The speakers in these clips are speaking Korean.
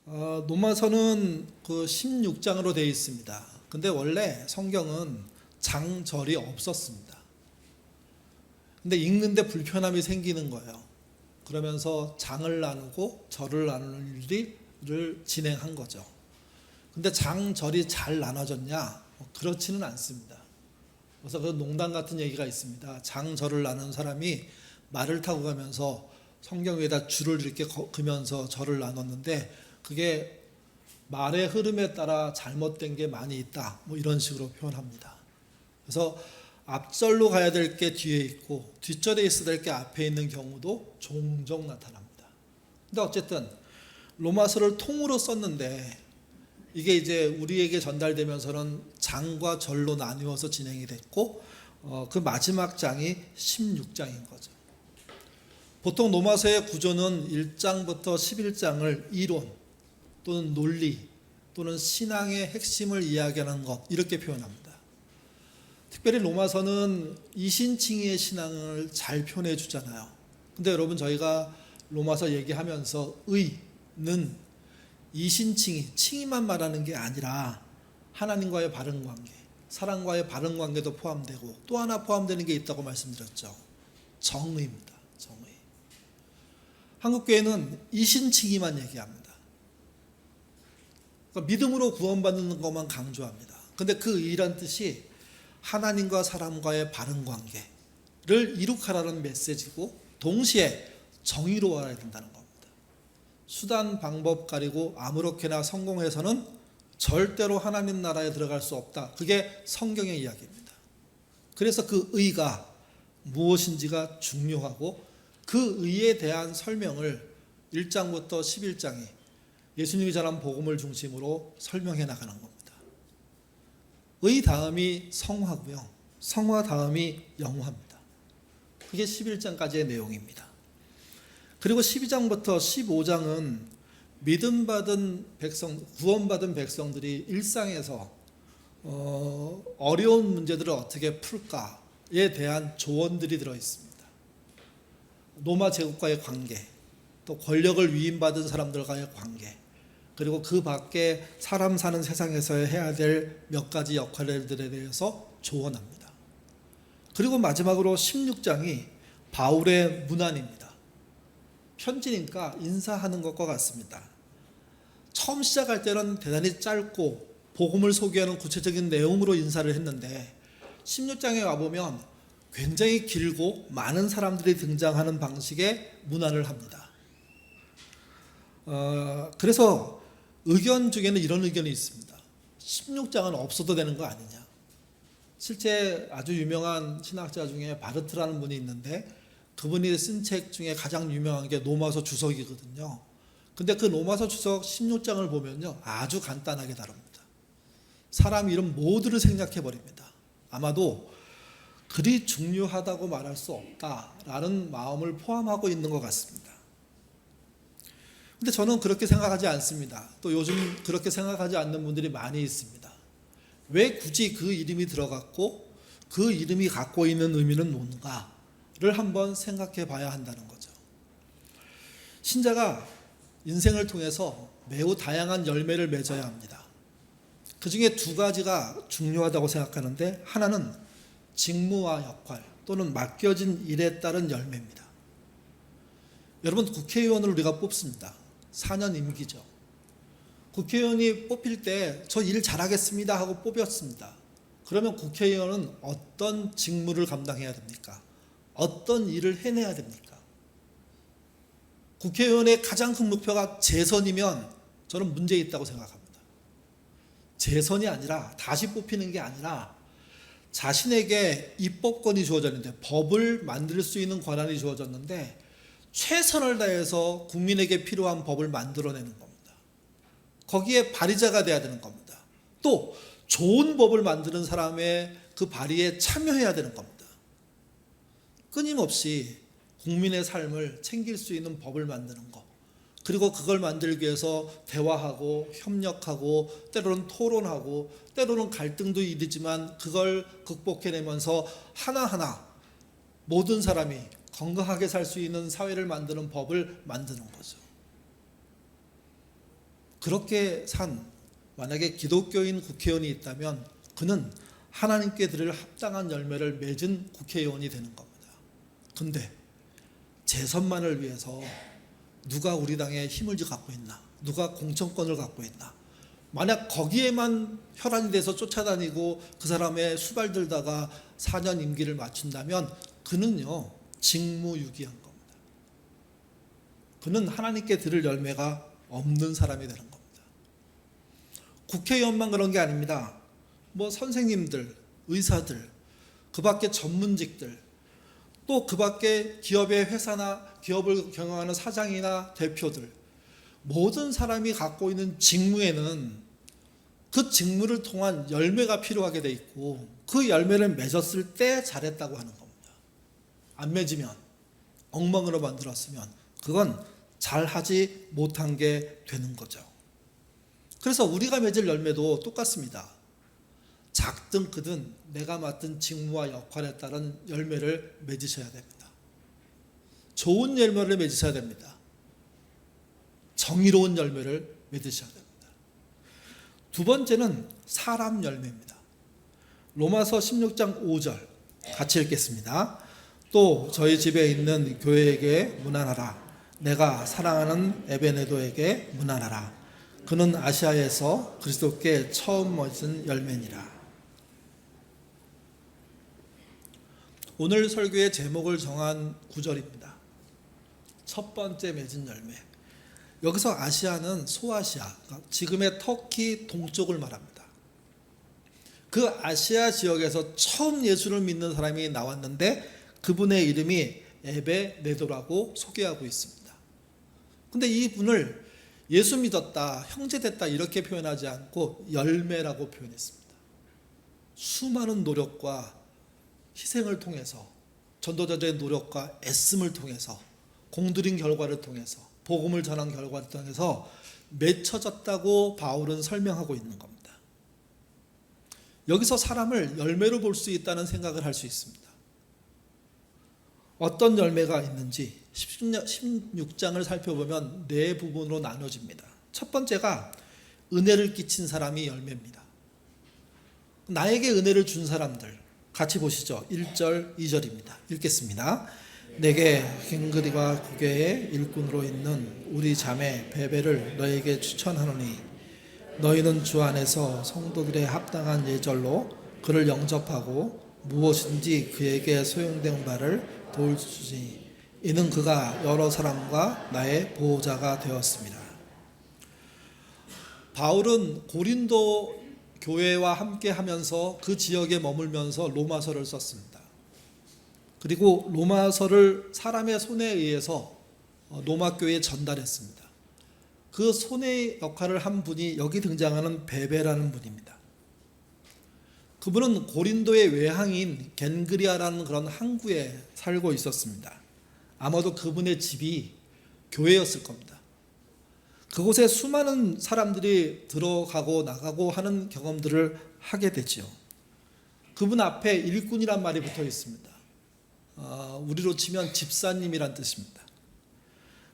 로마서는 그 16장으로 되어 있습니다. 근데 원래 성경은 장절이 없었습니다. 근데 읽는데 불편함이 생기는 거예요. 그러면서 장을 나누고 절을 나누는 일을 진행한 거죠. 근데 장절이 잘 나눠졌냐? 그렇지는 않습니다. 그래서 그 농담 같은 얘기가 있습니다. 장절을 나누는 사람이 말을 타고 가면서 성경 위에다 줄을 이렇게 그면서 절을 나눴는데 그게 말의 흐름에 따라 잘못된 게 많이 있다. 뭐 이런 식으로 표현합니다. 그래서 앞절로 가야 될 게 뒤에 있고 뒷절에 있어야 될 게 앞에 있는 경우도 종종 나타납니다. 근데 어쨌든 로마서를 통으로 썼는데 이게 이제 우리에게 전달되면서는 장과 절로 나누어서 진행이 됐고 그 마지막 장이 16장인 거죠. 보통 로마서의 구조는 1장부터 11장을 이론 또는 논리 또는 신앙의 핵심을 이야기하는 것 이렇게 표현합니다. 특별히 로마서는 이신칭의의 신앙을 잘 표현해 주잖아요. 근데 여러분 저희가 로마서 얘기하면서 의는 이신칭의, 칭의만 말하는 게 아니라 하나님과의 바른 관계, 사람과의 바른 관계도 포함되고 또 하나 포함되는 게 있다고 말씀드렸죠. 정의입니다. 정의. 한국교회는 이신칭의만 얘기합니다. 그러니까 믿음으로 구원받는 것만 강조합니다. 근데 그 의란 뜻이 하나님과 사람과의 바른 관계를 이룩하라는 메시지고 동시에 정의로워야 된다는 겁니다. 수단 방법 가리고 아무렇게나 성공해서는 절대로 하나님 나라에 들어갈 수 없다. 그게 성경의 이야기입니다. 그래서 그 의가 무엇인지가 중요하고 그 의에 대한 설명을 1장부터 11장이 예수님이 전한 복음을 중심으로 설명해 나가는 겁니다. 의 다음이 성화고요. 성화 다음이 영화입니다. 그게 11장까지의 내용입니다. 그리고 12장부터 15장은 믿음받은 백성, 구원받은 백성들이 일상에서 어려운 문제들을 어떻게 풀까에 대한 조언들이 들어있습니다. 로마 제국과의 관계, 또 권력을 위임받은 사람들과의 관계, 그리고 그 밖에 사람 사는 세상에서 해야 될 몇 가지 역할들에 대해서 조언합니다. 그리고 마지막으로 16장이 바울의 문안입니다. 편지니까 인사하는 것과 같습니다. 처음 시작할 때는 대단히 짧고 복음을 소개하는 구체적인 내용으로 인사를 했는데 16장에 와보면 굉장히 길고 많은 사람들이 등장하는 방식의 문안을 합니다. 그래서 의견 중에는 이런 의견이 있습니다. 16장은 없어도 되는 거 아니냐. 실제 아주 유명한 신학자 중에 바르트라는 분이 있는데 그분이 쓴 책 중에 가장 유명한 게 로마서 주석이거든요. 근데 그 로마서 주석 16장을 보면요 아주 간단하게 다룹니다. 사람 이름 모두를 생략해 버립니다. 아마도 그리 중요하다고 말할 수 없다라는 마음을 포함하고 있는 것 같습니다. 근데 저는 그렇게 생각하지 않습니다. 또 요즘 그렇게 생각하지 않는 분들이 많이 있습니다. 왜 굳이 그 이름이 들어갔고 그 이름이 갖고 있는 의미는 뭔가를 한번 생각해 봐야 한다는 거죠. 신자가 인생을 통해서 매우 다양한 열매를 맺어야 합니다. 그 중에 두 가지가 중요하다고 생각하는데 하나는 직무와 역할 또는 맡겨진 일에 따른 열매입니다. 여러분 국회의원을 우리가 뽑습니다. 4년 임기죠. 국회의원이 뽑힐 때 저 일 잘하겠습니다 하고 뽑혔습니다. 그러면 국회의원은 어떤 직무를 감당해야 됩니까? 어떤 일을 해내야 됩니까? 국회의원의 가장 큰 목표가 재선이면 저는 문제 있다고 생각합니다. 재선이 아니라 다시 뽑히는 게 아니라 자신에게 입법권이 주어졌는데 법을 만들 수 있는 권한이 주어졌는데 최선을 다해서 국민에게 필요한 법을 만들어내는 겁니다. 거기에 발의자가 돼야 되는 겁니다. 또 좋은 법을 만드는 사람의 그 발의에 참여해야 되는 겁니다. 끊임없이 국민의 삶을 챙길 수 있는 법을 만드는 것, 그리고 그걸 만들기 위해서 대화하고 협력하고 때로는 토론하고 때로는 갈등도 일이지만 그걸 극복해내면서 하나하나 모든 사람이 건강하게 살 수 있는 사회를 만드는 법을 만드는 거죠. 그렇게 산 만약에 기독교인 국회의원이 있다면 그는 하나님께 드릴 합당한 열매를 맺은 국회의원이 되는 겁니다. 근데 재선만을 위해서 누가 우리 당에 힘을 갖고 있나? 누가 공천권을 갖고 있나? 만약 거기에만 혈안이 돼서 쫓아다니고 그 사람의 수발 들다가 4년 임기를 마친다면 그는요 직무유기한 겁니다. 그는 하나님께 드릴 열매가 없는 사람이 되는 겁니다. 국회의원만 그런 게 아닙니다. 뭐 선생님들, 의사들, 그 밖에 전문직들, 또 그 밖에 기업의 회사나 기업을 경영하는 사장이나 대표들, 모든 사람이 갖고 있는 직무에는 그 직무를 통한 열매가 필요하게 돼 있고 그 열매를 맺었을 때 잘했다고 하는 겁니다. 안 맺으면, 엉망으로 만들었으면 그건 잘하지 못한 게 되는 거죠. 그래서 우리가 맺을 열매도 똑같습니다. 작든 크든 내가 맡은 직무와 역할에 따른 열매를 맺으셔야 됩니다. 좋은 열매를 맺으셔야 됩니다. 정의로운 열매를 맺으셔야 됩니다. 두 번째는 사람 열매입니다. 로마서 16장 5절 같이 읽겠습니다. 또 저희 집에 있는 교회에게 문안하라. 내가 사랑하는 에베네도에게 문안하라. 그는 아시아에서 그리스도께 처음 맺은 열매니라. 오늘 설교의 제목을 정한 구절입니다. 첫 번째 맺은 열매. 여기서 아시아는 소아시아, 지금의 터키 동쪽을 말합니다. 그 아시아 지역에서 처음 예수를 믿는 사람이 나왔는데 그분의 이름이 에베네도라고 소개하고 있습니다. 근데 이분을 예수 믿었다, 형제 됐다 이렇게 표현하지 않고 열매라고 표현했습니다. 수많은 노력과 희생을 통해서, 전도자들의 노력과 애씀을 통해서, 공들인 결과를 통해서, 복음을 전한 결과를 통해서 맺혀졌다고 바울은 설명하고 있는 겁니다. 여기서 사람을 열매로 볼 수 있다는 생각을 할 수 있습니다. 어떤 열매가 있는지 16장을 살펴보면 네 부분으로 나눠집니다. 첫 번째가 은혜를 끼친 사람이 열매입니다. 나에게 은혜를 준 사람들 같이 보시죠. 1절, 2절입니다. 읽겠습니다. 내게 갱그리와 구개의 일꾼으로 있는 우리 자매 베베를 너에게 추천하노니 너희는 주 안에서 성도들의 합당한 예절로 그를 영접하고 무엇인지 그에게 소용된 바를 도울주니 이는 그가 여러 사람과 나의 보호자가 되었습니다. 바울은 고린도 교회와 함께 하면서 그 지역에 머물면서 로마서를 썼습니다. 그리고 로마서를 사람의 손에 의해서 로마 교회에 전달했습니다. 그 손의 역할을 한 분이 여기 등장하는 베베라는 분입니다. 그분은 고린도의 외항인 겐그리아라는 그런 항구에 살고 있었습니다. 아마도 그분의 집이 교회였을 겁니다. 그곳에 수많은 사람들이 들어가고 나가고 하는 경험들을 하게 되죠. 그분 앞에 일꾼이란 말이 붙어 있습니다. 우리로 치면 집사님이란 뜻입니다.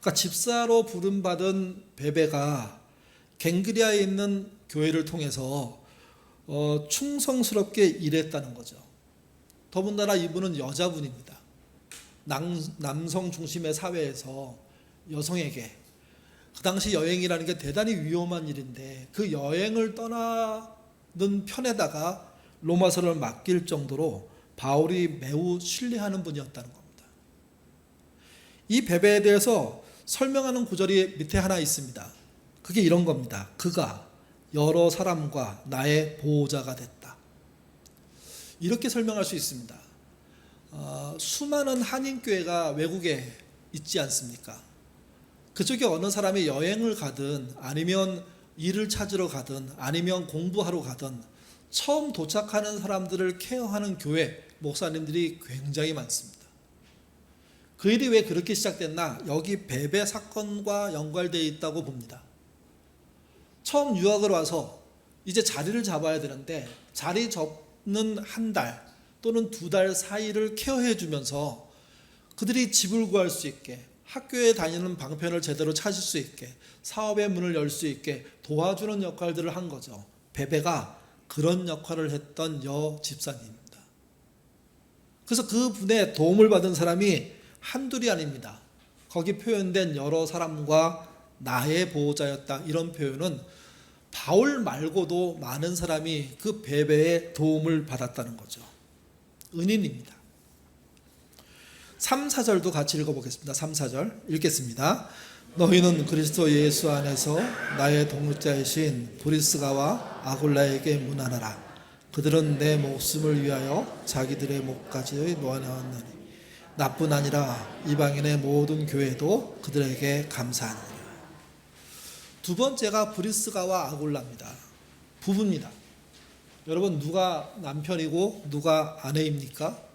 그러니까 집사로 부름받은 베베가 갱그리아에 있는 교회를 통해서 충성스럽게 일했다는 거죠. 더군다나 이분은 여자분입니다. 남성 중심의 사회에서 여성에게 그 당시 여행이라는 게 대단히 위험한 일인데 그 여행을 떠나는 편에다가 로마서를 맡길 정도로 바울이 매우 신뢰하는 분이었다는 겁니다. 이 베베에 대해서 설명하는 구절이 밑에 하나 있습니다. 그게 이런 겁니다. 그가 여러 사람과 나의 보호자가 됐다. 이렇게 설명할 수 있습니다. 수많은 한인교회가 외국에 있지 않습니까? 그쪽에 어느 사람이 여행을 가든 아니면 일을 찾으러 가든 아니면 공부하러 가든 처음 도착하는 사람들을 케어하는 교회 목사님들이 굉장히 많습니다. 그 일이 왜 그렇게 시작됐나? 여기 베베 사건과 연관되어 있다고 봅니다. 처음 유학을 와서 이제 자리를 잡아야 되는데 자리 접는 한 달 또는 2달 사이를 케어해 주면서 그들이 집을 구할 수 있게 학교에 다니는 방편을 제대로 찾을 수 있게, 사업의 문을 열 수 있게 도와주는 역할들을 한 거죠. 베베가 그런 역할을 했던 여 집사님입니다. 그래서 그분의 도움을 받은 사람이 한둘이 아닙니다. 거기 표현된 여러 사람과 나의 보호자였다, 이런 표현은 바울 말고도 많은 사람이 그 베베의 도움을 받았다는 거죠. 은인입니다. 3, 4절도 같이 읽어보겠습니다. 3, 4절 읽겠습니다. 너희는 그리스도 예수 안에서 나의 동역자이신 브리스가와 아굴라에게 문안하라. 그들은 내 목숨을 위하여 자기들의 목까지 놓아내었느니 나뿐 아니라 이방인의 모든 교회도 그들에게 감사하느니라. 두 번째가 브리스가와 아굴라입니다. 부부입니다. 여러분, 누가 남편이고 누가 아내입니까?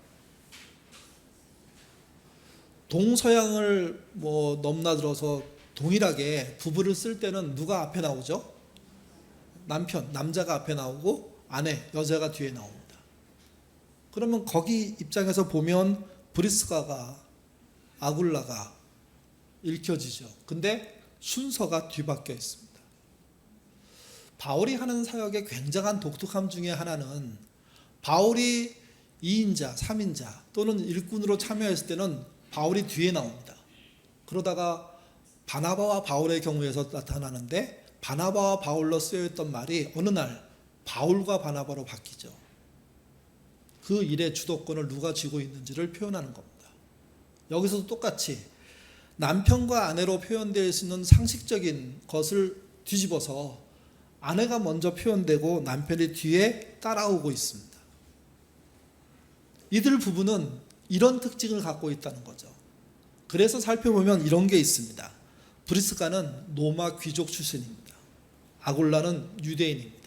동서양을 넘나들어서 동일하게 부부를 쓸 때는 누가 앞에 나오죠? 남편, 남자가 앞에 나오고 아내, 여자가 뒤에 나옵니다. 그러면 거기 입장에서 보면 브리스가가, 아굴라가 읽혀지죠. 근데 순서가 뒤바뀌어 있습니다. 바울이 하는 사역의 굉장한 독특함 중에 하나는, 바울이 2인자, 3인자 또는 일꾼으로 참여했을 때는 바울이 뒤에 나옵니다. 그러다가 바나바와 바울의 경우에서 나타나는데, 바나바와 바울로 쓰여있던 말이 어느 날 바울과 바나바로 바뀌죠. 그 일의 주도권을 누가 쥐고 있는지를 표현하는 겁니다. 여기서도 똑같이 남편과 아내로 표현되어 있는 상식적인 것을 뒤집어서 아내가 먼저 표현되고 남편이 뒤에 따라오고 있습니다. 이들 부부는 이런 특징을 갖고 있다는 거죠. 그래서 살펴보면 이런 게 있습니다. 브리스가는 로마 귀족 출신입니다. 아굴라는 유대인입니다.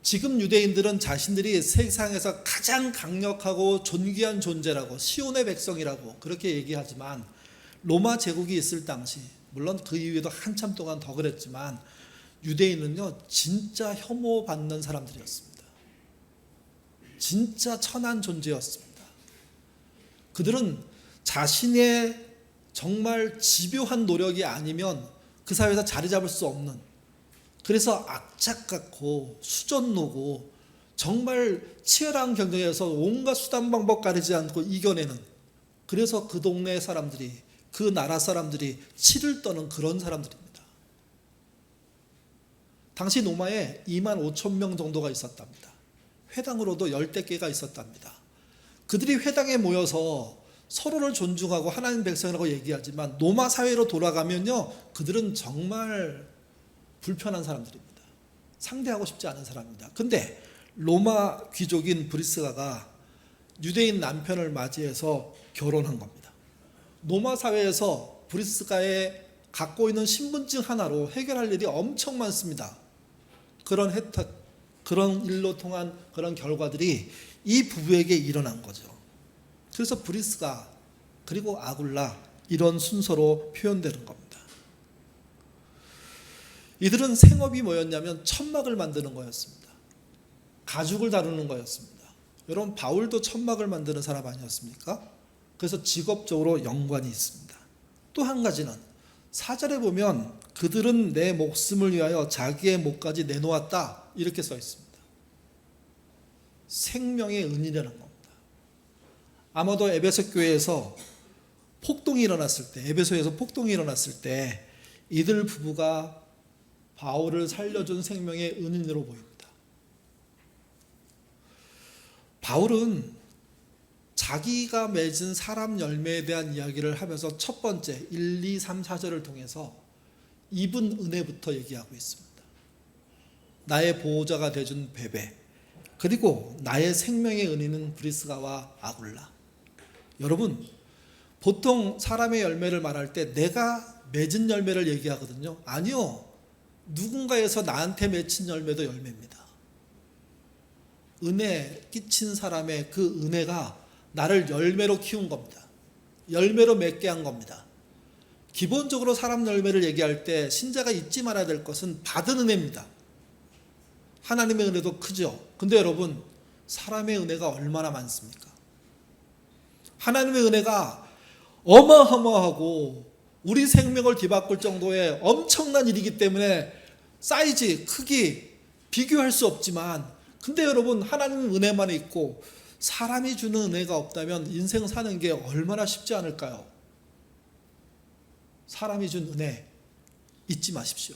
지금 유대인들은 자신들이 세상에서 가장 강력하고 존귀한 존재라고, 시온의 백성이라고 그렇게 얘기하지만, 로마 제국이 있을 당시, 물론 그 이후에도 한참 동안 더 그랬지만, 유대인은요 진짜 혐오받는 사람들이었습니다. 진짜 천한 존재였습니다. 그들은 자신의 정말 집요한 노력이 아니면 그 사회에서 자리 잡을 수 없는, 그래서 악착같고 수전노고 정말 치열한 경쟁에서 온갖 수단 방법 가리지 않고 이겨내는, 그래서 그 동네 사람들이, 그 나라 사람들이 치를 떠는 그런 사람들입니다. 당시 로마에 2만 5천 명 정도가 있었답니다. 회당으로도 10대 개가 있었답니다. 그들이 회당에 모여서 서로를 존중하고 하나님 백성이라고 얘기하지만, 로마 사회로 돌아가면요 그들은 정말 불편한 사람들입니다. 상대하고 싶지 않은 사람입니다. 근데 로마 귀족인 브리스가가 유대인 남편을 맞이해서 결혼한 겁니다. 로마 사회에서 브리스가의 갖고 있는 신분증 하나로 해결할 일이 엄청 많습니다. 그런 혜택, 그런 일로 통한 그런 결과들이 이 부부에게 일어난 거죠. 그래서 브리스가 그리고 아굴라, 이런 순서로 표현되는 겁니다. 이들은 생업이 뭐였냐면 천막을 만드는 거였습니다. 가죽을 다루는 거였습니다. 여러분, 바울도 천막을 만드는 사람 아니었습니까? 그래서 직업적으로 연관이 있습니다. 또 한 가지는 4절에 보면 그들은 내 목숨을 위하여 자기의 목까지 내놓았다, 이렇게 써 있습니다. 생명의 은이라는 겁니다. 아마도 에베소 교회에서 폭동이 일어났을 때, 에베소에서 폭동이 일어났을 때 이들 부부가 바울을 살려준 생명의 은인으로 보입니다. 바울은 자기가 맺은 사람 열매에 대한 이야기를 하면서 첫 번째 1, 2, 3, 4절을 통해서 입은 은혜부터 얘기하고 있습니다. 나의 보호자가 되준 베베, 그리고 나의 생명의 은인은 브리스가와 아굴라. 여러분, 보통 사람의 열매를 말할 때 내가 맺은 열매를 얘기하거든요. 아니요, 누군가에서 나한테 맺힌 열매도 열매입니다. 은혜 끼친 사람의 그 은혜가 나를 열매로 키운 겁니다. 열매로 맺게 한 겁니다. 기본적으로 사람 열매를 얘기할 때 신자가 잊지 말아야 될 것은 받은 은혜입니다. 하나님의 은혜도 크죠. 근데 여러분, 사람의 은혜가 얼마나 많습니까? 하나님의 은혜가 어마어마하고 우리 생명을 뒤바꿀 정도의 엄청난 일이기 때문에 사이즈, 크기 비교할 수 없지만, 근데 여러분, 하나님 은혜만 있고 사람이 주는 은혜가 없다면 인생 사는 게 얼마나 쉽지 않을까요? 사람이 준 은혜 잊지 마십시오.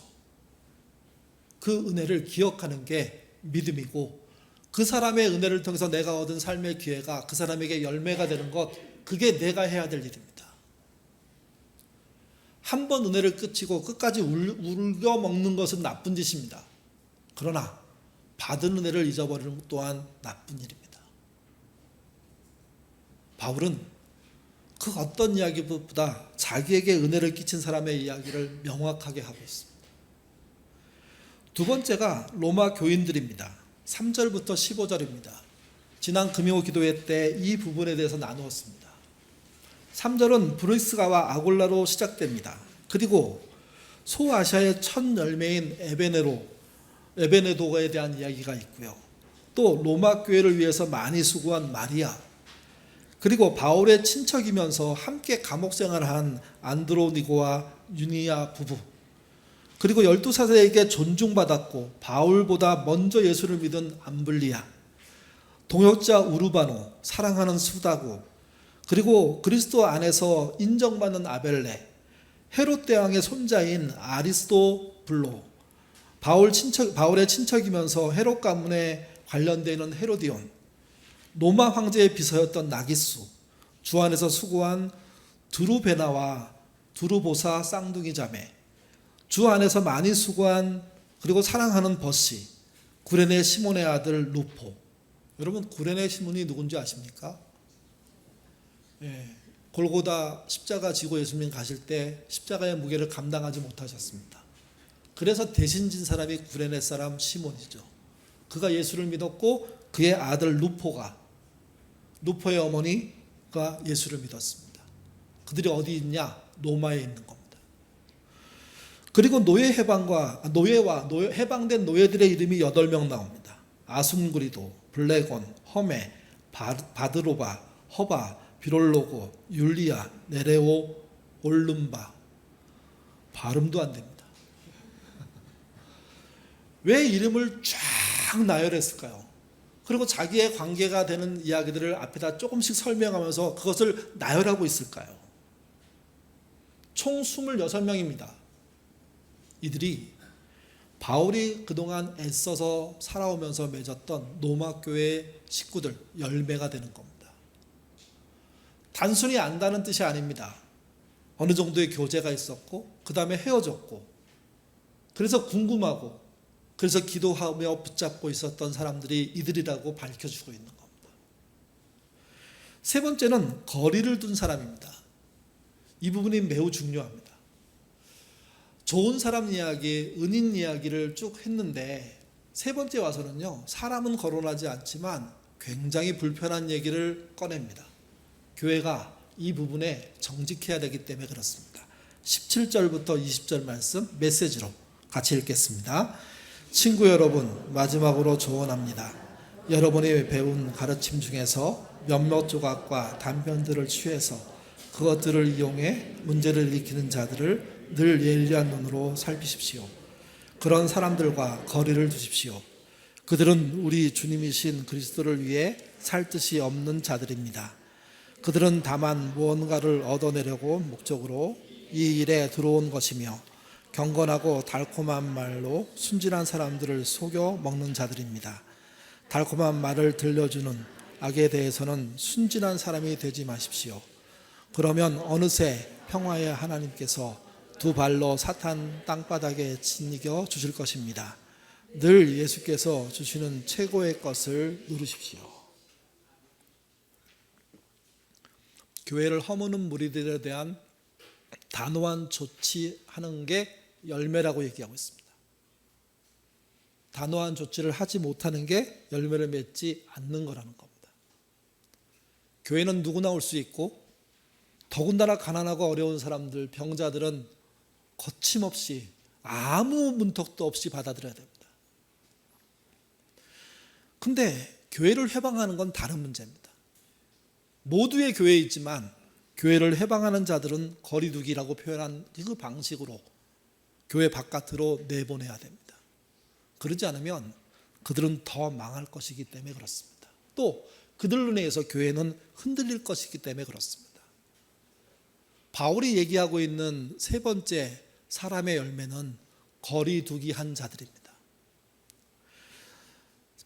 그 은혜를 기억하는 게 믿음이고, 그 사람의 은혜를 통해서 내가 얻은 삶의 기회가 그 사람에게 열매가 되는 것, 그게 내가 해야 될 일입니다. 한 번 은혜를 끝이고 끝까지 울겨 먹는 것은 나쁜 짓입니다. 그러나 받은 은혜를 잊어버리는 것 또한 나쁜 일입니다. 바울은 그 어떤 이야기보다 자기에게 은혜를 끼친 사람의 이야기를 명확하게 하고 있습니다. 두 번째가 로마 교인들입니다. 3절부터 15절입니다. 지난 금요 기도회 때 이 부분에 대해서 나누었습니다. 3절은 브리스가와 아골라로 시작됩니다. 그리고 소아시아의 첫 열매인 에베네도에 대한 이야기가 있고요. 또 로마 교회를 위해서 많이 수고한 마리아, 그리고 바울의 친척이면서 함께 감옥 생활한 안드로니고와 유니아 부부, 그리고 12사도에게 존중받았고 바울보다 먼저 예수를 믿은 암블리아, 동역자 우르바노, 사랑하는 수다고, 그리고 그리스도 안에서 인정받는 아벨레, 헤롯 대왕의 손자인 아리스토블로, 바울의 친척이면서 헤롯 가문에 관련되는 헤로디온, 로마 황제의 비서였던 나기수, 주 안에서 수고한 드루베나와 두루보사 쌍둥이 자매, 주 안에서 많이 수고한 그리고 사랑하는 버시, 구레네 시몬의 아들 루포. 여러분, 구레네 시몬이 누군지 아십니까? 골고다 십자가 지고 예수님 가실 때 십자가의 무게를 감당하지 못하셨습니다. 그래서 대신 진 사람이 구레네 사람 시몬이죠. 그가 예수를 믿었고 그의 아들 루포의 어머니가 예수를 믿었습니다. 그들이 어디 있냐? 로마에 있는 겁니다. 그리고 해방된 노예들의 이름이 8명 나옵니다. 아순구리도, 블레곤, 허메, 바드로바, 허바, 비롤로고, 율리아, 네레오, 올름바. 발음도 안 됩니다. 왜 이름을 쫙 나열했을까요? 그리고 자기의 관계가 되는 이야기들을 앞에다 조금씩 설명하면서 그것을 나열하고 있을까요? 총 26명입니다. 이들이 바울이 그동안 애써서 살아오면서 맺었던 로마 교회 식구들, 열매가 되는 겁니다. 단순히 안다는 뜻이 아닙니다. 어느 정도의 교제가 있었고 그 다음에 헤어졌고, 그래서 궁금하고 그래서 기도하며 붙잡고 있었던 사람들이 이들이라고 밝혀주고 있는 겁니다. 세 번째는 거리를 둔 사람입니다. 이 부분이 매우 중요합니다. 좋은 사람 이야기, 은인 이야기를 쭉 했는데 세 번째 와서는요, 사람은 거론하지 않지만 굉장히 불편한 얘기를 꺼냅니다. 교회가 이 부분에 정직해야 되기 때문에 그렇습니다. 17절부터 20절 말씀 메시지로 같이 읽겠습니다. 친구 여러분, 마지막으로 조언합니다. 여러분이 배운 가르침 중에서 몇몇 조각과 단편들을 취해서 그것들을 이용해 문제를 일으키는 자들을 늘 예리한 눈으로 살피십시오. 그런 사람들과 거리를 두십시오. 그들은 우리 주님이신 그리스도를 위해 살 뜻이 없는 자들입니다. 그들은 다만 무언가를 얻어내려고 목적으로 이 일에 들어온 것이며 경건하고 달콤한 말로 순진한 사람들을 속여 먹는 자들입니다. 달콤한 말을 들려주는 악에 대해서는 순진한 사람이 되지 마십시오. 그러면 어느새 평화의 하나님께서 두 발로 사탄 땅바닥에 짓이겨 주실 것입니다. 늘 예수께서 주시는 최고의 것을 누리십시오. 교회를 허무는 무리들에 대한 단호한 조치하는 게 열매라고 얘기하고 있습니다. 단호한 조치를 하지 못하는 게 열매를 맺지 않는 거라는 겁니다. 교회는 누구나 올 수 있고, 더군다나 가난하고 어려운 사람들, 병자들은 거침없이 아무 문턱도 없이 받아들여야 됩니다. 근데 교회를 회방하는 건 다른 문제입니다. 모두의 교회에 있지만 교회를 해방하는 자들은 거리두기라고 표현한 그 방식으로 교회 바깥으로 내보내야 됩니다. 그러지 않으면 그들은 더 망할 것이기 때문에 그렇습니다. 또 그들로 인해서 교회는 흔들릴 것이기 때문에 그렇습니다. 바울이 얘기하고 있는 세 번째 사람의 열매는 거리두기한 자들입니다.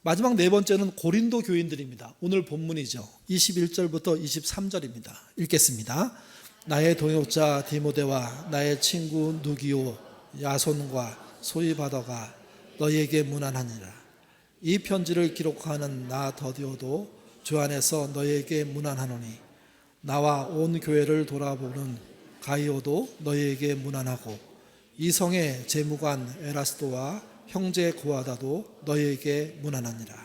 마지막 네 번째는 고린도 교인들입니다. 오늘 본문이죠. 21절부터 23절입니다. 읽겠습니다. 나의 동역자 디모데와 나의 친구 누기오, 야손과 소위바더가 너희에게 문안하니라. 이 편지를 기록하는 나 더디오도 주 안에서 너희에게 문안하노니 나와 온 교회를 돌아보는 가이오도 너희에게 문안하고 이성의 재무관 에라스도와 형제 고아다도 너희에게 문안하니라.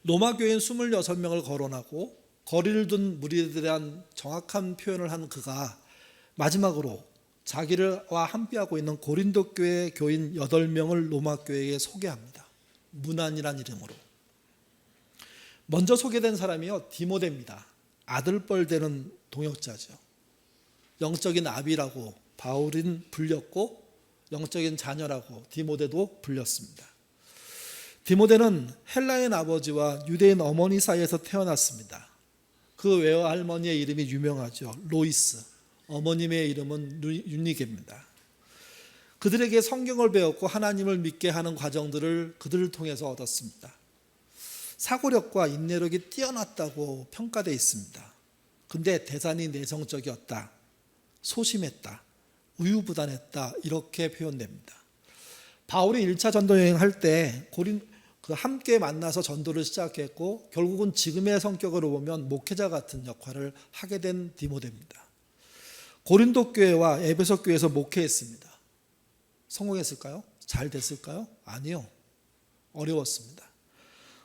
로마 교인 26명을 거론하고 거리를 둔 무리들에 대한 정확한 표현을 한 그가 마지막으로 자기와 함께하고 있는 고린도 교회 교인 8명을 로마 교회에 소개합니다. 문안이란 이름으로. 먼저 소개된 사람이요, 디모데입니다. 아들뻘 되는 동역자죠. 영적인 아비라고 바울은 불렸고 영적인 자녀라고 디모데도 불렸습니다. 디모데는 헬라인 아버지와 유대인 어머니 사이에서 태어났습니다. 그 외할머니의 이름이 유명하죠. 로이스. 어머님의 이름은 유니게입니다. 그들에게 성경을 배웠고 하나님을 믿게 하는 과정들을 그들을 통해서 얻었습니다. 사고력과 인내력이 뛰어났다고 평가되어 있습니다. 근데 대단히 내성적이었다, 소심했다, 우유부단했다, 이렇게 표현됩니다. 바울이 1차 전도 여행할 때 함께 만나서 전도를 시작했고 결국은 지금의 성격으로 보면 목회자 같은 역할을 하게 된 디모데입니다. 고린도 교회와 에베소 교회에서 목회했습니다. 성공했을까요? 잘 됐을까요? 아니요. 어려웠습니다.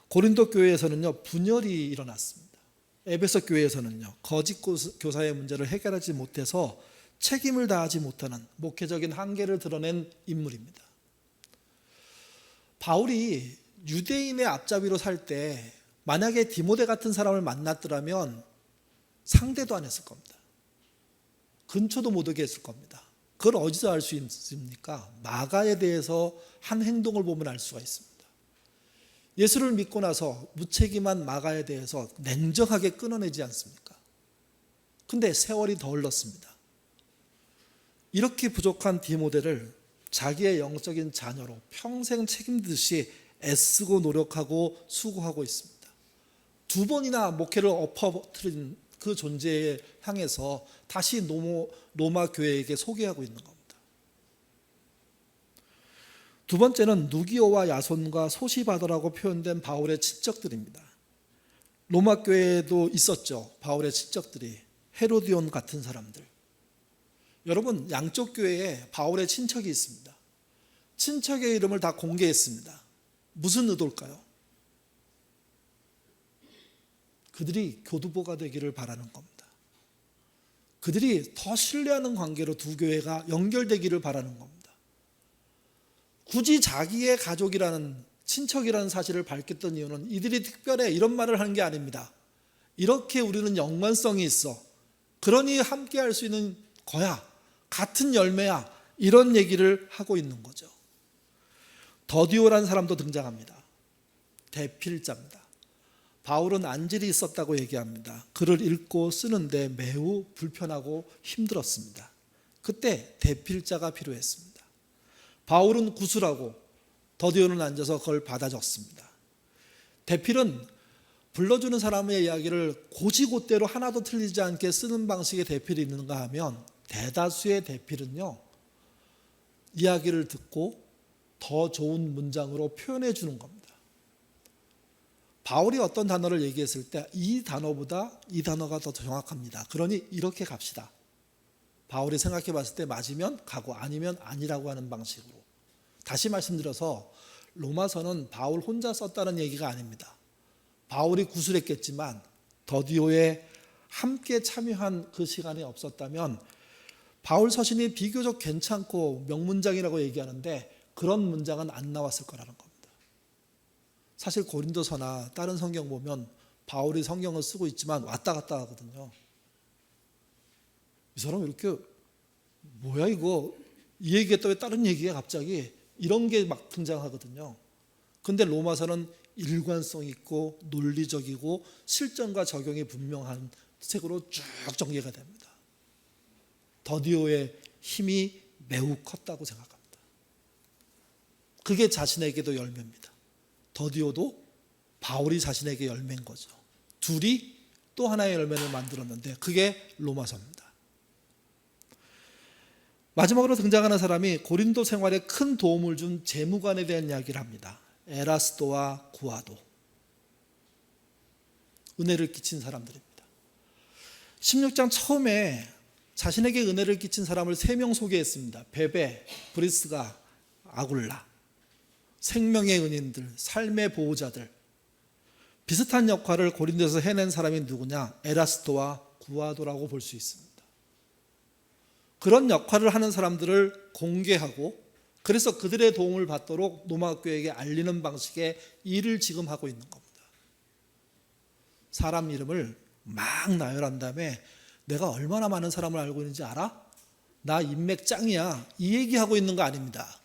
고린도 교회에서는요, 분열이 일어났습니다. 에베소 교회에서는요, 거짓 교사의 문제를 해결하지 못해서 책임을 다하지 못하는 목회적인 한계를 드러낸 인물입니다. 바울이 유대인의 앞잡이로 살 때 만약에 디모데 같은 사람을 만났더라면 상대도 안 했을 겁니다. 근처도 못 오게 했을 겁니다. 그걸 어디서 알 수 있습니까? 마가에 대해서 한 행동을 보면 알 수가 있습니다. 예수를 믿고 나서 무책임한 마가에 대해서 냉정하게 끊어내지 않습니까? 근데 세월이 더 흘렀습니다. 이렇게 부족한 디모데를 자기의 영적인 자녀로 평생 책임듯이 애쓰고 노력하고 수고하고 있습니다. 2번이나 목회를 엎어뜨린 그 존재에 향해서 다시 로마 교회에게 소개하고 있는 겁니다. 두 번째는 누기오와 야손과 소시바더라고 표현된 바울의 친척들입니다. 로마 교회에도 있었죠. 바울의 친척들이 헤로디온 같은 사람들. 여러분, 양쪽 교회에 바울의 친척이 있습니다. 친척의 이름을 다 공개했습니다. 무슨 의도일까요? 그들이 교두보가 되기를 바라는 겁니다. 그들이 더 신뢰하는 관계로 두 교회가 연결되기를 바라는 겁니다. 굳이 자기의 가족이라는, 친척이라는 사실을 밝혔던 이유는 이들이 특별해 이런 말을 하는 게 아닙니다. 이렇게 우리는 연관성이 있어. 그러니 함께 할 수 있는 거야. 같은 열매야. 이런 얘기를 하고 있는 거죠. 더디오라는 사람도 등장합니다. 대필자입니다. 바울은 안질이 있었다고 얘기합니다. 글을 읽고 쓰는데 매우 불편하고 힘들었습니다. 그때 대필자가 필요했습니다. 바울은 구술하고 더디오는 앉아서 그걸 받아 적습니다. 대필은 불러주는 사람의 이야기를 고지고대로 하나도 틀리지 않게 쓰는 방식의 대필이 있는가 하면 대다수의 대필은요, 이야기를 듣고 더 좋은 문장으로 표현해 주는 겁니다. 바울이 어떤 단어를 얘기했을 때 이 단어보다 이 단어가 더 정확합니다. 그러니 이렇게 갑시다. 바울이 생각해 봤을 때 맞으면 가고 아니면 아니라고 하는 방식으로. 다시 말씀드려서 로마서는 바울 혼자 썼다는 얘기가 아닙니다. 바울이 구술했겠지만 더디오에 함께 참여한 그 시간이 없었다면 바울 서신이 비교적 괜찮고 명문장이라고 얘기하는데 그런 문장은 안 나왔을 거라는 겁니다. 사실 고린도서나 다른 성경 보면 바울이 성경을 쓰고 있지만 왔다 갔다 하거든요. 이 사람 왜 이렇게 뭐야 이거, 이 얘기했다 왜 다른 얘기야 갑자기, 이런 게 막 등장하거든요. 근데 로마서는 일관성 있고 논리적이고 실전과 적용이 분명한 책으로 쭉 전개가 됩니다. 더디오의 힘이 매우 컸다고 생각합니다. 그게 자신에게도 열매입니다. 더디오도 바울이 자신에게 열매인 거죠. 둘이 또 하나의 열매를 만들었는데 그게 로마서입니다. 마지막으로 등장하는 사람이 고린도 생활에 큰 도움을 준 재무관에 대한 이야기를 합니다. 에라스도와 구아도, 은혜를 끼친 사람들입니다. 16장 처음에 자신에게 은혜를 끼친 사람을 3명 소개했습니다. 베베, 브리스가, 아굴라. 생명의 은인들, 삶의 보호자들. 비슷한 역할을 고린도에서 해낸 사람이 누구냐? 에라스도와 구아도라고 볼 수 있습니다. 그런 역할을 하는 사람들을 공개하고, 그래서 그들의 도움을 받도록 로마교회에게 알리는 방식의 일을 지금 하고 있는 겁니다. 사람 이름을 막 나열한 다음에 내가 얼마나 많은 사람을 알고 있는지 알아? 나 인맥 짱이야, 이 얘기하고 있는 거 아닙니다.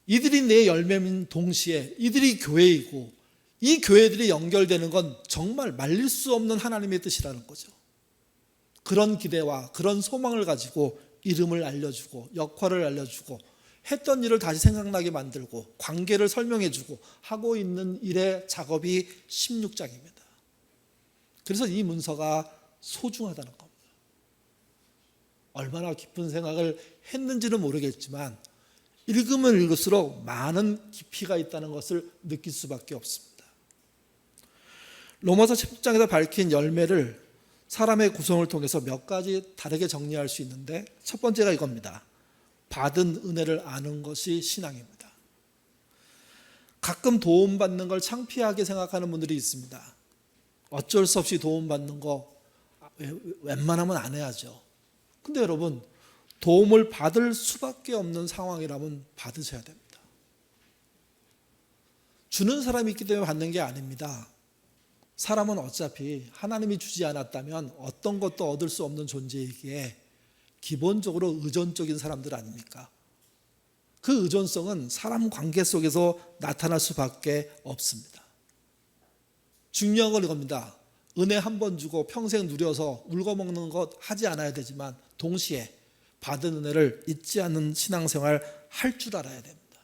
이들이 내 열매인 동시에 이들이 교회이고, 이 교회들이 연결되는 건 정말 말릴 수 없는 하나님의 뜻이라는 거죠. 그런 기대와 그런 소망을 가지고 이름을 알려주고 역할을 알려주고 했던 일을 다시 생각나게 만들고 관계를 설명해주고 하고 있는 일의 작업이 16장입니다. 그래서 이 문서가 소중하다는 겁니다. 얼마나 깊은 생각을 했는지는 모르겠지만 읽으면 읽을수록 많은 깊이가 있다는 것을 느낄 수밖에 없습니다. 로마서 10장에서 밝힌 열매를 사람의 구성을 통해서 몇 가지 다르게 정리할 수 있는데, 첫 번째가 이겁니다. 받은 은혜를 아는 것이 신앙입니다. 가끔 도움받는 걸 창피하게 생각하는 분들이 있습니다. 어쩔 수 없이 도움받는 거 웬만하면 안 해야죠. 근데 여러분, 도움을 받을 수밖에 없는 상황이라면 받으셔야 됩니다. 주는 사람이 있기 때문에 받는 게 아닙니다. 사람은 어차피 하나님이 주지 않았다면 어떤 것도 얻을 수 없는 존재이기에 기본적으로 의존적인 사람들 아닙니까? 그 의존성은 사람 관계 속에서 나타날 수밖에 없습니다. 중요한 건 이겁니다. 은혜 한 번 주고 평생 누려서 울거먹는 것 하지 않아야 되지만 동시에 받은 은혜를 잊지 않는 신앙생활 할 줄 알아야 됩니다.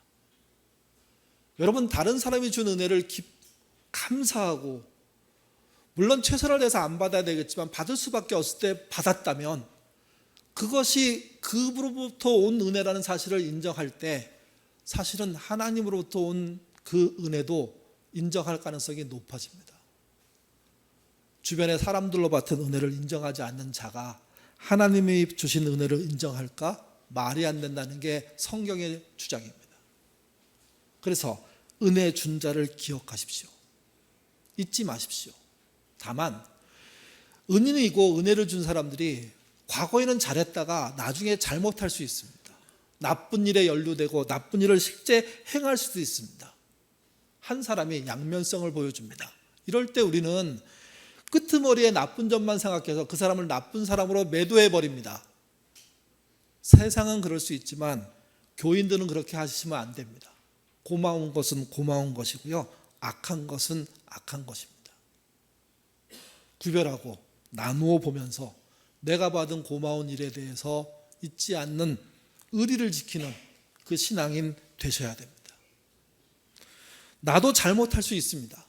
여러분, 다른 사람이 준 은혜를 감사하고, 물론 최선을 다해서 안 받아야 되겠지만 받을 수밖에 없을 때 받았다면 그것이 그로부터 온 은혜라는 사실을 인정할 때 사실은 하나님으로부터 온 그 은혜도 인정할 가능성이 높아집니다. 주변의 사람들로 받은 은혜를 인정하지 않는 자가 하나님이 주신 은혜를 인정할까? 말이 안 된다는 게 성경의 주장입니다. 그래서 은혜 준 자를 기억하십시오. 잊지 마십시오. 다만 은인이고 은혜를 준 사람들이 과거에는 잘했다가 나중에 잘못할 수 있습니다. 나쁜 일에 연루되고 나쁜 일을 실제 행할 수도 있습니다. 한 사람이 양면성을 보여줍니다. 이럴 때 우리는 끄트머리에 나쁜 점만 생각해서 그 사람을 나쁜 사람으로 매도해버립니다. 세상은 그럴 수 있지만 교인들은 그렇게 하시면 안 됩니다. 고마운 것은 고마운 것이고요, 악한 것은 악한 것입니다. 구별하고 나누어 보면서 내가 받은 고마운 일에 대해서 잊지 않는 의리를 지키는 그 신앙인 되셔야 됩니다. 나도 잘못할 수 있습니다.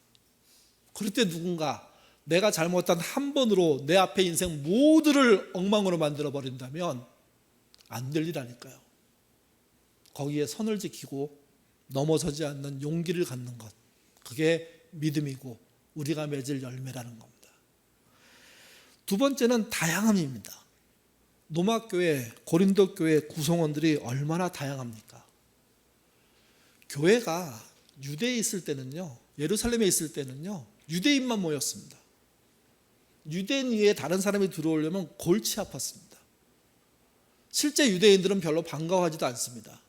그럴 때 누군가 내가 잘못한 한 번으로 내 앞에 인생 모두를 엉망으로 만들어 버린다면 안 될 일이라니까요. 거기에 선을 지키고 넘어서지 않는 용기를 갖는 것, 그게 믿음이고 우리가 맺을 열매라는 겁니다. 두 번째는 다양함입니다. 로마교회, 고린도교회 구성원들이 얼마나 다양합니까? 교회가 유대에 있을 때는요, 예루살렘에 있을 때는요, 유대인만 모였습니다. 유대인 위에 다른 사람이 들어오려면 골치 아팠습니다. 실제 유대인들은 별로 반가워하지도 않습니다.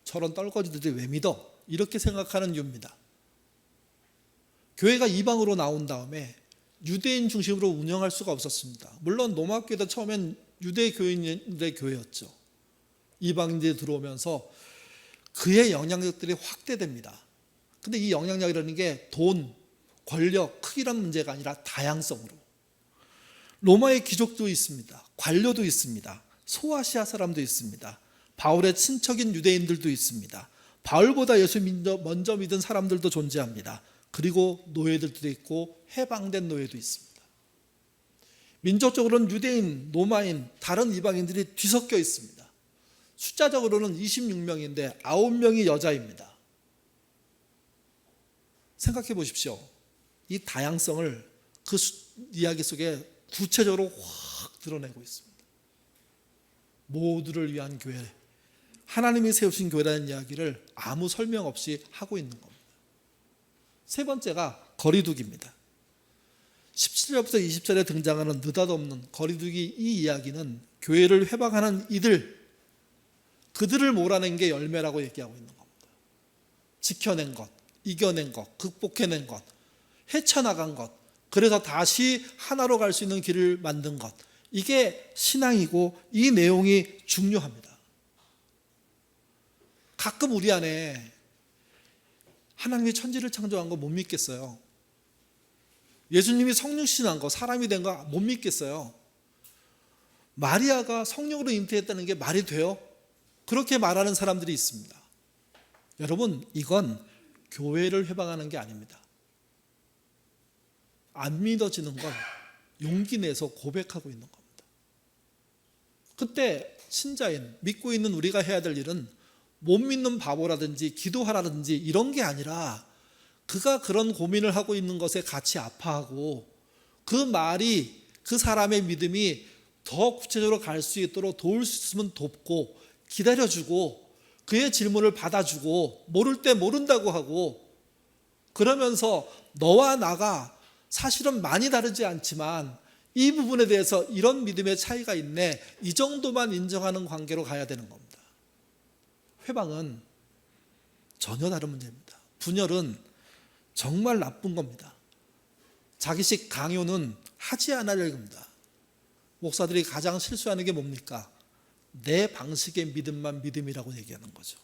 저런 떨거지들이 왜 믿어? 이렇게 생각하는 이유입니다. 교회가 이방으로 나온 다음에 유대인 중심으로 운영할 수가 없었습니다. 물론 로마 교회도 처음엔 유대 교인들의 교회였죠. 이방인들이 들어오면서 그의 영향력들이 확대됩니다. 근데 이 영향력이라는 게 돈, 권력, 크기란 문제가 아니라 다양성으로. 로마의 귀족도 있습니다. 관료도 있습니다. 소아시아 사람도 있습니다. 바울의 친척인 유대인들도 있습니다. 바울보다 예수 먼저 믿은 사람들도 존재합니다. 그리고 노예들도 있고 해방된 노예도 있습니다. 민족적으로는 유대인, 로마인, 다른 이방인들이 뒤섞여 있습니다. 숫자적으로는 26명인데 9명이 여자입니다. 생각해 보십시오. 이 다양성을 그 이야기 속에 구체적으로 확 드러내고 있습니다. 모두를 위한 교회, 하나님이 세우신 교회라는 이야기를 아무 설명 없이 하고 있는 겁니다. 세 번째가 거리두기입니다. 17절부터 20절에 등장하는 느닷없는 거리두기, 이 이야기는 교회를 회방하는 그들을 몰아낸 게 열매라고 얘기하고 있는 겁니다. 지켜낸 것, 이겨낸 것, 극복해낸 것, 헤쳐나간 것, 그래서 다시 하나로 갈 수 있는 길을 만든 것, 이게 신앙이고 이 내용이 중요합니다. 가끔 우리 안에 하나님이 천지를 창조한 거 못 믿겠어요. 예수님이 성육신한 거, 사람이 된 거 못 믿겠어요. 마리아가 성령으로 잉태했다는 게 말이 돼요? 그렇게 말하는 사람들이 있습니다. 여러분, 이건 교회를 회방하는 게 아닙니다. 안 믿어지는 건 용기 내서 고백하고 있는 겁니다. 그때 신자인, 믿고 있는 우리가 해야 될 일은 못 믿는 바보라든지 기도하라든지 이런 게 아니라 그가 그런 고민을 하고 있는 것에 같이 아파하고 그 말이 그 사람의 믿음이 더 구체적으로 갈 수 있도록 도울 수 있으면 돕고 기다려주고 그의 질문을 받아주고 모를 때 모른다고 하고 그러면서 너와 나가 사실은 많이 다르지 않지만 이 부분에 대해서 이런 믿음의 차이가 있네, 이 정도만 인정하는 관계로 가야 되는 겁니다. 회방은 전혀 다른 문제입니다. 분열은 정말 나쁜 겁니다. 자기식 강요는 하지 않으려는 겁니다. 목사들이 가장 실수하는 게 뭡니까? 내 방식의 믿음만 믿음이라고 얘기하는 거죠.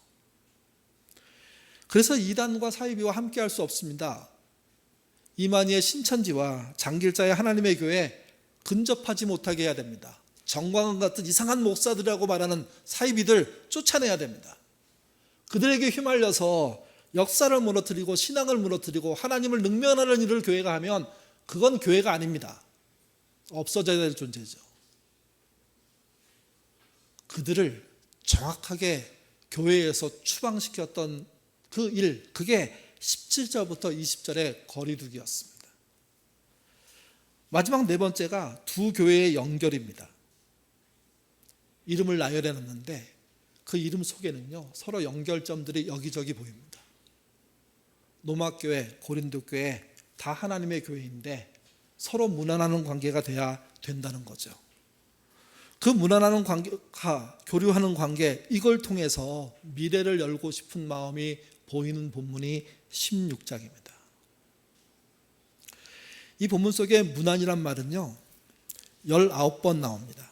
그래서 이단과 사이비와 함께 할 수 없습니다. 이만희의 신천지와 장길자의 하나님의 교회 근접하지 못하게 해야 됩니다. 정광훈 같은 이상한 목사들이라고 말하는 사이비들 쫓아내야 됩니다. 그들에게 휘말려서 역사를 무너뜨리고 신앙을 무너뜨리고 하나님을 능멸하는 일을 교회가 하면 그건 교회가 아닙니다. 없어져야 될 존재죠. 그들을 정확하게 교회에서 추방시켰던 그 일, 그게 17절부터 20절의 거리두기였습니다. 마지막 네 번째가 두 교회의 연결입니다. 이름을 나열해 놨는데 그 이름 속에는요 서로 연결점들이 여기저기 보입니다. 로마교회, 고린도교회 다 하나님의 교회인데 서로 무난하는 관계가 돼야 된다는 거죠. 그 무난하는 관계가, 교류하는 관계, 이걸 통해서 미래를 열고 싶은 마음이 보이는 본문이 16장입니다. 이 본문 속에 무난이란 말은요 19번 나옵니다.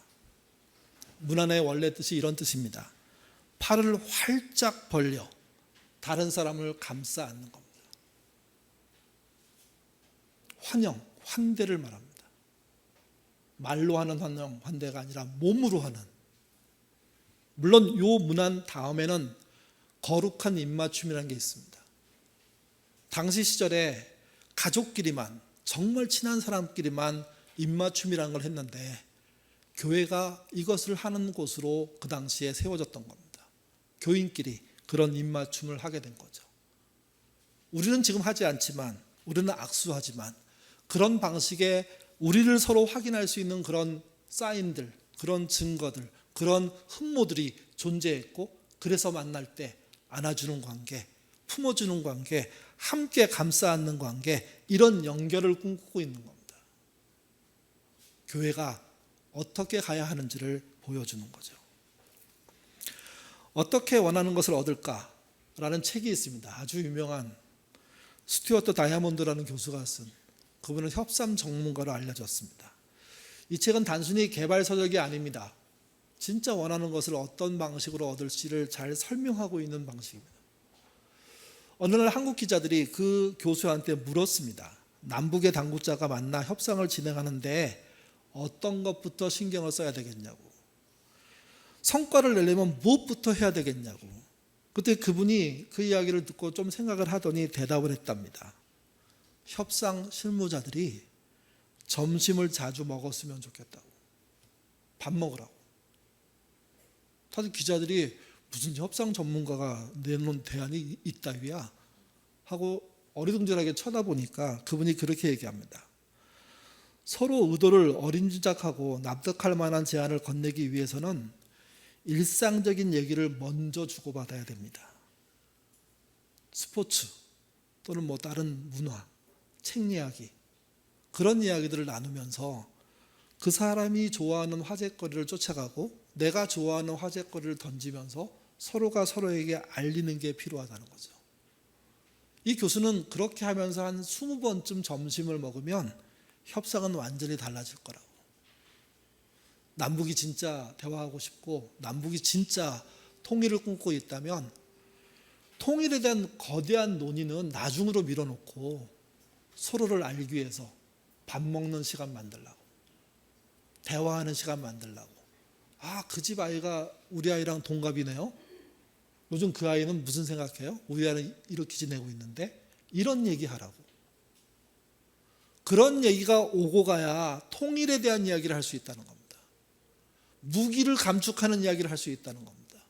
무난의 원래 뜻이 이런 뜻입니다. 팔을 활짝 벌려 다른 사람을 감싸 안는 겁니다. 환영, 환대를 말합니다. 말로 하는 환영, 환대가 아니라 몸으로 하는. 물론 요 문안 다음에는 거룩한 입맞춤이라는 게 있습니다. 당시 시절에 가족끼리만, 정말 친한 사람끼리만 입맞춤이라는 걸 했는데 교회가 이것을 하는 곳으로 그 당시에 세워졌던 겁니다. 교인끼리 그런 입맞춤을 하게 된 거죠. 우리는 지금 하지 않지만, 우리는 악수하지만 그런 방식의 우리를 서로 확인할 수 있는 그런 사인들, 그런 증거들, 그런 흠모들이 존재했고 그래서 만날 때 안아주는 관계, 품어주는 관계, 함께 감싸 안는 관계, 이런 연결을 꿈꾸고 있는 겁니다. 교회가 어떻게 가야 하는지를 보여주는 거죠. 어떻게 원하는 것을 얻을까라는 책이 있습니다. 아주 유명한 스튜어트 다이아몬드라는 교수가 쓴 그분은 협상 전문가로 알려졌습니다. 이 책은 단순히 개발 서적이 아닙니다. 진짜 원하는 것을 어떤 방식으로 얻을지를 잘 설명하고 있는 방식입니다. 어느 날 한국 기자들이 그 교수한테 물었습니다. 남북의 당국자가 만나 협상을 진행하는데 어떤 것부터 신경을 써야 되겠냐고. 성과를 내려면 무엇부터 해야 되겠냐고. 그때 그분이 그 이야기를 듣고 좀 생각을 하더니 대답을 했답니다. 협상 실무자들이 점심을 자주 먹었으면 좋겠다고. 밥 먹으라고. 다들 기자들이 무슨 협상 전문가가 내놓은 대안이 있다위야 하고 어리둥절하게 쳐다보니까 그분이 그렇게 얘기합니다. 서로 의도를 어림짐작하고 납득할 만한 제안을 건네기 위해서는 일상적인 얘기를 먼저 주고받아야 됩니다. 스포츠 또는 다른 문화, 책 이야기, 그런 이야기들을 나누면서 그 사람이 좋아하는 화제거리를 쫓아가고 내가 좋아하는 화제거리를 던지면서 서로가 서로에게 알리는 게 필요하다는 거죠. 이 교수는 그렇게 하면서 한 20번쯤 점심을 먹으면 협상은 완전히 달라질 거라고. 남북이 진짜 대화하고 싶고 남북이 진짜 통일을 꿈꾸고 있다면 통일에 대한 거대한 논의는 나중으로 밀어놓고 서로를 알기 위해서 밥 먹는 시간 만들라고, 대화하는 시간 만들라고. 그 집 아이가 우리 아이랑 동갑이네요. 요즘 그 아이는 무슨 생각해요? 우리 아이는 이렇게 지내고 있는데. 이런 얘기하라고. 그런 얘기가 오고 가야 통일에 대한 이야기를 할 수 있다는 겁니다. 무기를 감축하는 이야기를 할 수 있다는 겁니다.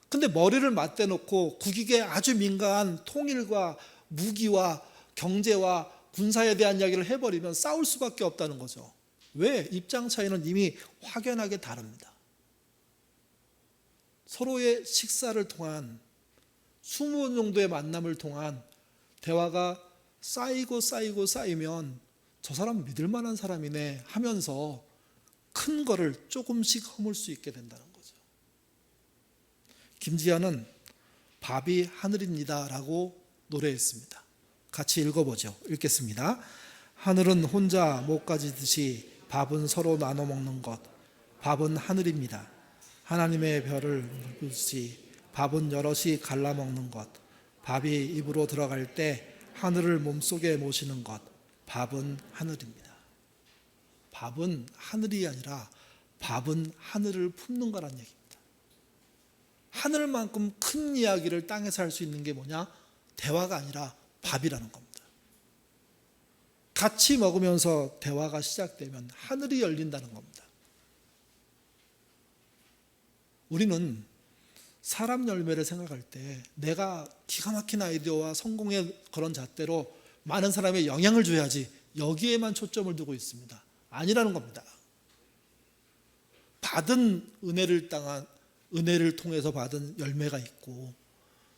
근데 머리를 맞대놓고 국익에 아주 민감한 통일과 무기와 경제와 군사에 대한 이야기를 해버리면 싸울 수밖에 없다는 거죠. 왜? 입장 차이는 이미 확연하게 다릅니다. 서로의 식사를 통한 20번 정도의 만남을 통한 대화가 쌓이면 저 사람 믿을 만한 사람이네 하면서 큰 거를 조금씩 허물 수 있게 된다는 거죠. 김지아는 밥이 하늘입니다 라고 노래했습니다. 같이 읽어보죠. 읽겠습니다. 하늘은 혼자 못 가지듯이 밥은 서로 나눠 먹는 것. 밥은 하늘입니다. 하나님의 별을 물듯이 밥은 여럿이 갈라 먹는 것. 밥이 입으로 들어갈 때 하늘을 몸속에 모시는 것. 밥은 하늘입니다. 밥은 하늘이 아니라 밥은 하늘을 품는 거란 얘기입니다. 하늘만큼 큰 이야기를 땅에서 할 수 있는 게 뭐냐? 대화가 아니라 밥이라는 겁니다. 같이 먹으면서 대화가 시작되면 하늘이 열린다는 겁니다. 우리는 사람 열매를 생각할 때 내가 기가 막힌 아이디어와 성공의 그런 잣대로 많은 사람에 영향을 줘야지 여기에만 초점을 두고 있습니다. 아니라는 겁니다. 받은 은혜를 통해서 받은 열매가 있고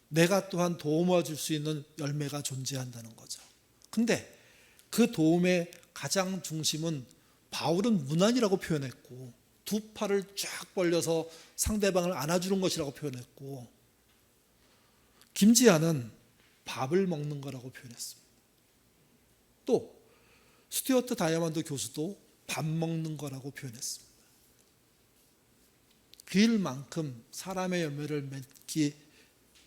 내가 또한 도움을 줄 수 있는 열매가 존재한다는 거죠. 근데 그 도움의 가장 중심은 바울은 문안이라고 표현했고 두 팔을 쫙 벌려서 상대방을 안아주는 것이라고 표현했고 김지아는 밥을 먹는 거라고 표현했습니다. 또 스튜어트 다이아몬드 교수도 밥 먹는 거라고 표현했습니다. 그 일만큼 사람의 열매를 맺기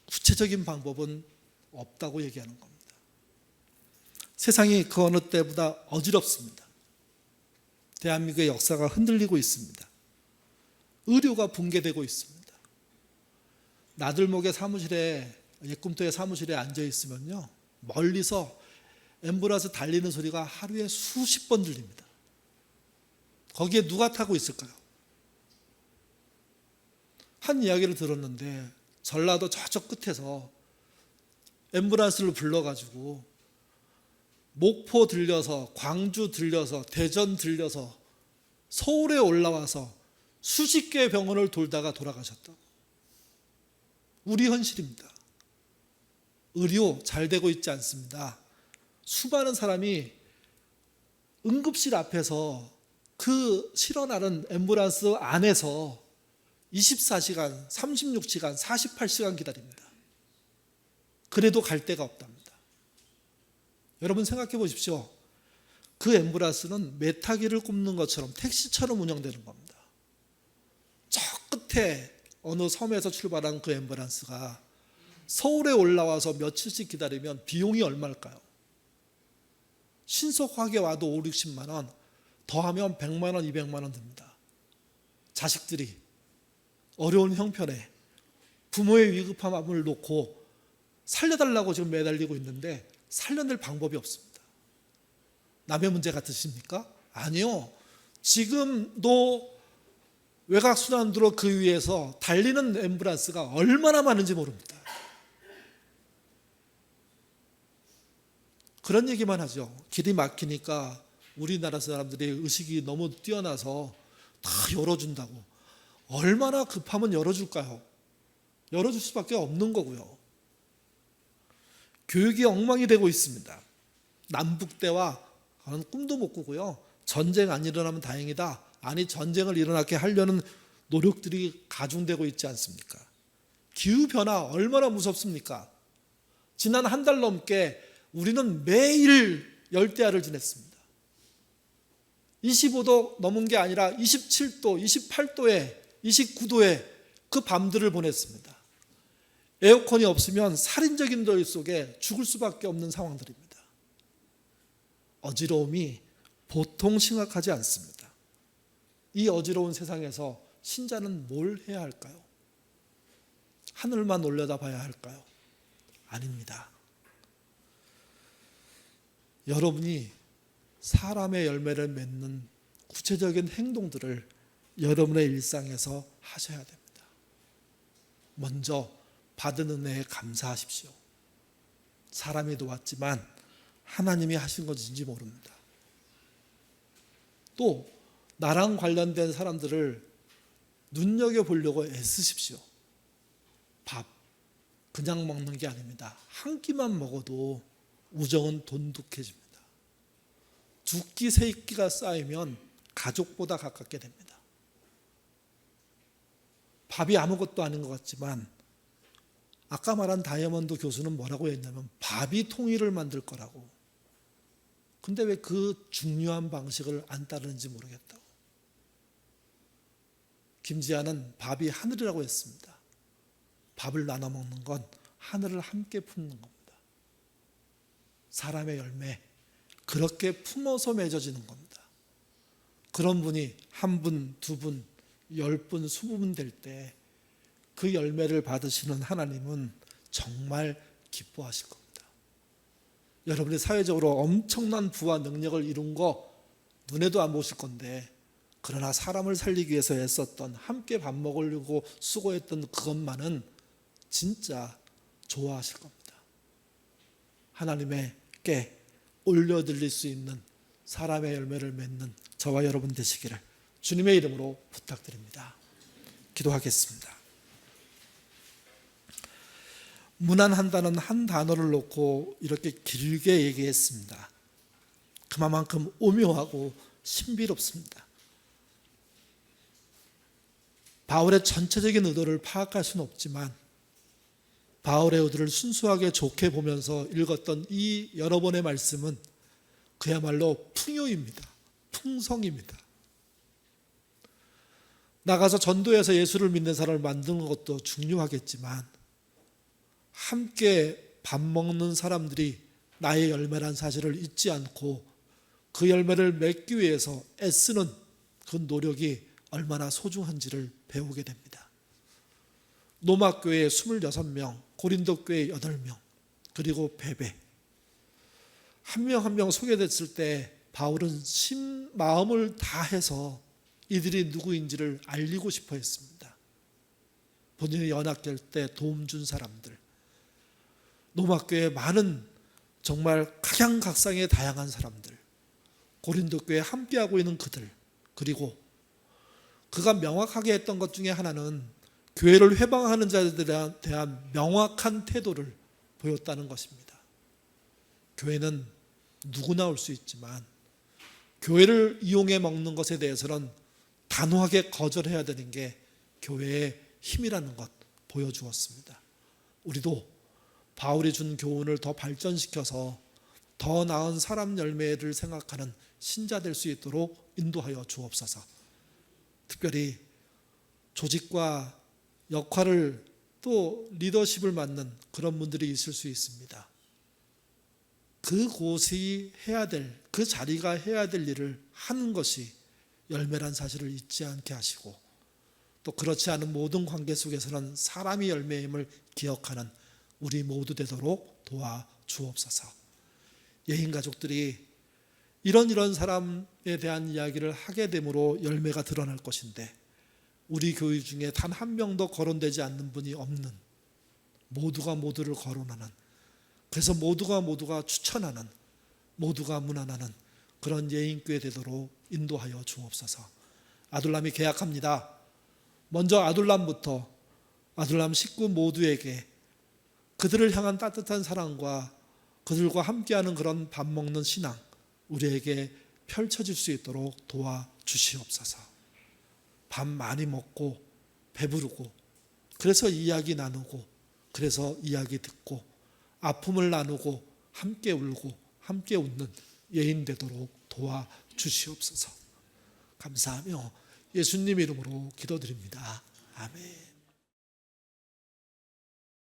구체적인 방법은 없다고 얘기하는 겁니다. 세상이 그 어느 때보다 어지럽습니다. 대한민국의 역사가 흔들리고 있습니다. 의료가 붕괴되고 있습니다. 나들목의 사무실에 예꿈토의 사무실에 앉아 있으면요 멀리서 앰뷸런스 달리는 소리가 하루에 수십 번 들립니다. 거기에 누가 타고 있을까요? 한 이야기를 들었는데 전라도 저쪽 끝에서 앰뷸런스를 불러가지고 목포 들려서 광주 들려서 대전 들려서 서울에 올라와서 수십 개의 병원을 돌다가 돌아가셨다고. 우리 현실입니다. 의료 잘 되고 있지 않습니다. 수많은 사람이 응급실 앞에서 그 실어나른 앰뷸런스 안에서 24시간, 36시간, 48시간 기다립니다. 그래도 갈 데가 없답니다. 여러분 생각해 보십시오. 그 엠브라스는 메타기를 꼽는 것처럼 택시처럼 운영되는 겁니다. 저 끝에 어느 섬에서 출발한 그 엠브라스가 서울에 올라와서 며칠씩 기다리면 비용이 얼마일까요? 신속하게 와도 5, 60만 원, 더하면 100만 원, 200만 원 듭니다. 자식들이 어려운 형편에 부모의 위급함을 놓고 살려달라고 지금 매달리고 있는데 살려낼 방법이 없습니다. 남의 문제 같으십니까? 아니요. 지금도 외곽순환도로 그 위에서 달리는 앰뷸런스가 얼마나 많은지 모릅니다. 그런 얘기만 하죠. 길이 막히니까 우리나라 사람들이 의식이 너무 뛰어나서 다 열어준다고. 얼마나 급하면 열어줄까요? 열어줄 수밖에 없는 거고요. 교육이 엉망이 되고 있습니다. 남북대화 그건 꿈도 못 꾸고요. 전쟁 안 일어나면 다행이다. 아니 전쟁을 일어나게 하려는 노력들이 가중되고 있지 않습니까? 기후변화 얼마나 무섭습니까? 지난 한 달 넘게 우리는 매일 열대야를 지냈습니다. 25도 넘은 게 아니라 27도, 28도에 29도에 그 밤들을 보냈습니다. 에어컨이 없으면 살인적인 더위 속에 죽을 수밖에 없는 상황들입니다. 어지러움이 보통 심각하지 않습니다. 이 어지러운 세상에서 신자는 뭘 해야 할까요? 하늘만 올려다봐야 할까요? 아닙니다. 여러분이 사람의 열매를 맺는 구체적인 행동들을 여러분의 일상에서 하셔야 됩니다. 먼저 받은 은혜에 감사하십시오. 사람이 도왔지만 하나님이 하신 것인지 모릅니다. 또 나랑 관련된 사람들을 눈여겨보려고 애쓰십시오. 밥 그냥 먹는 게 아닙니다. 한 끼만 먹어도 우정은 돈독해집니다. 두 끼, 세 끼가 쌓이면 가족보다 가깝게 됩니다. 밥이 아무것도 아닌 것 같지만 아까 말한 다이아몬드 교수는 뭐라고 했냐면 밥이 통일을 만들 거라고. 근데 왜 그 중요한 방식을 안 따르는지 모르겠다고. 김지아는 밥이 하늘이라고 했습니다. 밥을 나눠 먹는 건 하늘을 함께 품는 겁니다. 사람의 열매 그렇게 품어서 맺어지는 겁니다. 그런 분이 한 분, 두 분, 10분, 20분 될 때 그 열매를 받으시는 하나님은 정말 기뻐하실 겁니다. 여러분이 사회적으로 엄청난 부와 능력을 이룬 거 눈에도 안 보실 건데 그러나 사람을 살리기 위해서 애썼던 함께 밥 먹으려고 수고했던 그것만은 진짜 좋아하실 겁니다. 하나님께 올려드릴 수 있는 사람의 열매를 맺는 저와 여러분 되시기를 주님의 이름으로 부탁드립니다. 기도하겠습니다. 무난한다는 한 단어를 놓고 이렇게 길게 얘기했습니다. 그만큼 오묘하고 신비롭습니다. 바울의 전체적인 의도를 파악할 수는 없지만 바울의 의도를 순수하게 좋게 보면서 읽었던 이 여러 번의 말씀은 그야말로 풍요입니다. 풍성입니다. 나가서 전도해서 예수를 믿는 사람을 만드는 것도 중요하겠지만 함께 밥 먹는 사람들이 나의 열매란 사실을 잊지 않고 그 열매를 맺기 위해서 애쓰는 그 노력이 얼마나 소중한지를 배우게 됩니다. 로마교회 26명, 고린도교회 8명, 그리고 베베 한 명 한 명 소개됐을 때 바울은 마음을 다해서 이들이 누구인지를 알리고 싶어 했습니다. 본인이 연합될 때 도움 준 사람들, 로마교회에 많은 정말 각양각상의 다양한 사람들, 고린도교회에 함께하고 있는 그들, 그리고 그가 명확하게 했던 것 중에 하나는 교회를 회방하는 자들에 대한 명확한 태도를 보였다는 것입니다. 교회는 누구나 올 수 있지만 교회를 이용해 먹는 것에 대해서는 단호하게 거절해야 되는 게 교회의 힘이라는 것 보여주었습니다. 우리도 바울이 준 교훈을 더 발전시켜서 더 나은 사람 열매를 생각하는 신자 될 수 있도록 인도하여 주옵소서. 특별히 조직과 역할을 또 리더십을 맡는 그런 분들이 있을 수 있습니다. 그곳이 해야 될, 그 자리가 해야 될 일을 하는 것이 열매란 사실을 잊지 않게 하시고, 또 그렇지 않은 모든 관계 속에서는 사람이 열매임을 기억하는 우리 모두 되도록 도와주옵소서. 예인 가족들이 이런 사람에 대한 이야기를 하게 됨으로 열매가 드러날 것인데, 우리 교회 중에 단 한 명도 거론되지 않는 분이 없는, 모두가 모두를 거론하는, 그래서 모두가 추천하는, 모두가 문안하는 그런 예인교회 되도록 인도하여 주옵소서. 아둘람이 계약합니다. 먼저 아둘람부터 아둘람 식구 모두에게 그들을 향한 따뜻한 사랑과 그들과 함께하는 그런 밥 먹는 신앙, 우리에게 펼쳐질 수 있도록 도와주시옵소서. 밥 많이 먹고 배부르고, 그래서 이야기 나누고, 그래서 이야기 듣고, 아픔을 나누고 함께 울고 함께 웃는 예인 되도록 도와주시옵소서. 감사하며 예수님 이름으로 기도드립니다. 아멘.